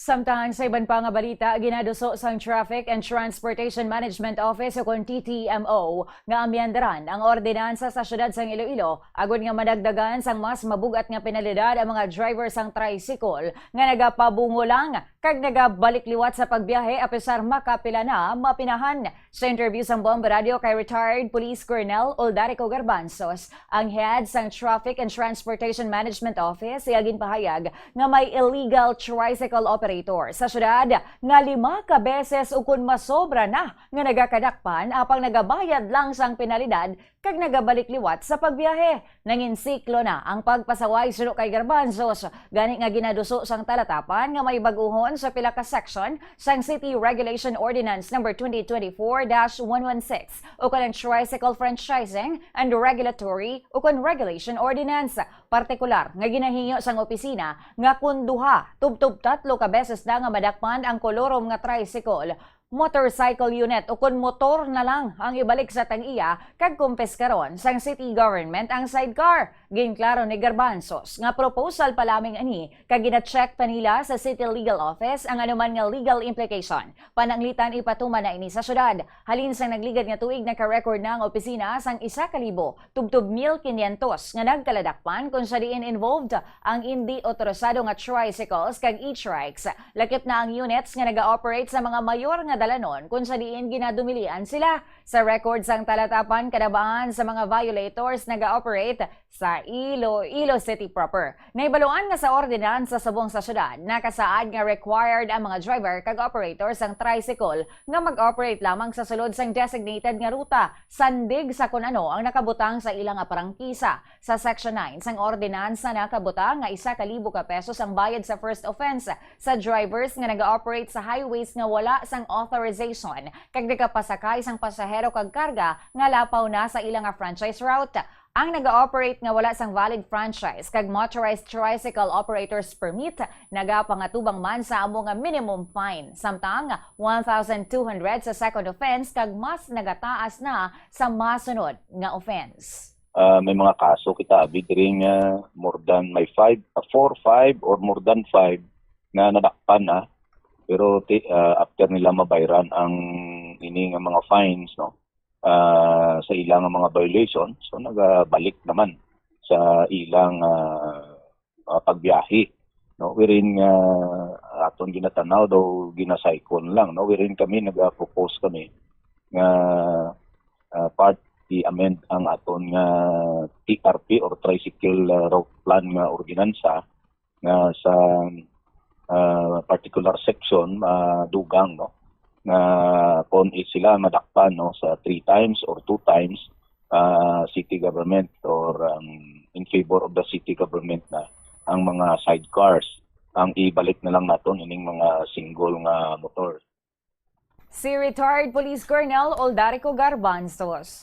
Samtang sa iban pa nga balita, ginaduso sang Traffic and Transportation Management Office o kung TTMO nga amyandaran ang ordinansa sa syudad sang Iloilo agud nga madagdagan sang mas mabugat nga penalidad ang mga driver sang tricycle nga nagapabungo lang kag nagabalik liwat sa pagbiyahe apesar makapila na mapinahan. Sa interview sang Bomba Radio kay retired Police Colonel Oldarico Garbanzos, ang head sang Traffic and Transportation Management Office iyagin pahayag nga may illegal tricycle operator sa syudad nga 5 ka beses ukon masobra na nga nagakadakpan apang nagabayad lang sang penalidad kag nagabalik liwat sa pagbiyahe. Nanginsiklo na ang pagpasaway suno kay Garbanzos gani nga ginaduso sang talatapan nga may baguhon sa pila ka section sang City Regulation Ordinance No. 2024-116 o kanang Tricycle Franchising and Regulatory o kan Regulation Ordinance. Partikular nga ginahinyo sang opisina nga kun duha tubtob 3 ka beses na nga madakpan ang kolorom nga tricycle, motorcycle unit o kun motor na lang ang ibalik sa tang-iya kag kumpiskaron sang city government ang sidecar. Ginklaro ni Garbanzos nga proposal pa lamang ani kag gina-check pa nila sa City Legal Office ang anuman nga legal implication. Pananglitan ipatuman na ini sa syudad. Halin sang nagligad nga tuig naka-record na ang opisina sang 1,000 tubtob 1,500 nga nagkaladakpan kung sa diin involved ang hindi otorisado nga tricycles kag e-trikes. Lakip na ang units nga naga-operate sa mga mayor nga dalanon kung sa diin ginadumilian sila. Sa records ang talatapan kadabaan sa mga violators naga-operate sa Iloilo City proper. Naibaluan nga sa ordinansa sa buong sa syudad, nakasaad nga required ang mga driver kag operators sang tricycle nga mag-operate lamang sa sulod sang designated nga ruta, sandig sa kung ano ang nakabutang sa ilang nga prangkisa. Sa Section 9 sang ordinansa nakabutang nga 1,000 ka pesos ang bayad sa first offense sa drivers nga nag-operate sa highways nga wala sang authorization kag nagapasakay sang pasahero kag karga nga lapaw na sa ilang nga franchise route. Ang nag-ooperate nga wala sang valid franchise kag motorized tricycle operators permit nagapangatubang man sa amo nga minimum fine. Samtang 1,200 sa second offense kag mas nagataas na sa masunod nga offense. May mga kaso kita abid ring more than may 4, 5 or more than 5 na nadakpan na pero after nila mabayaran ang ini nga mga fines no sa ilang mga violation, so nagabalik naman sa ilang pagbiyahe no wherein aton ginatanaw daw ginasaykon lang no wherein kami nagapropose kami nga part i-amend ang aton nga TRP or Tricycle Route Plan nga ordinansa nga sa particular section dugang no na kung sila madakpan no sa 3 times or 2 times city government or in favor of the city government na ang mga sidecars ang ibalik na lang naton ining mga single nga motor. Si retired Police Colonel Oldarico Garbanzos.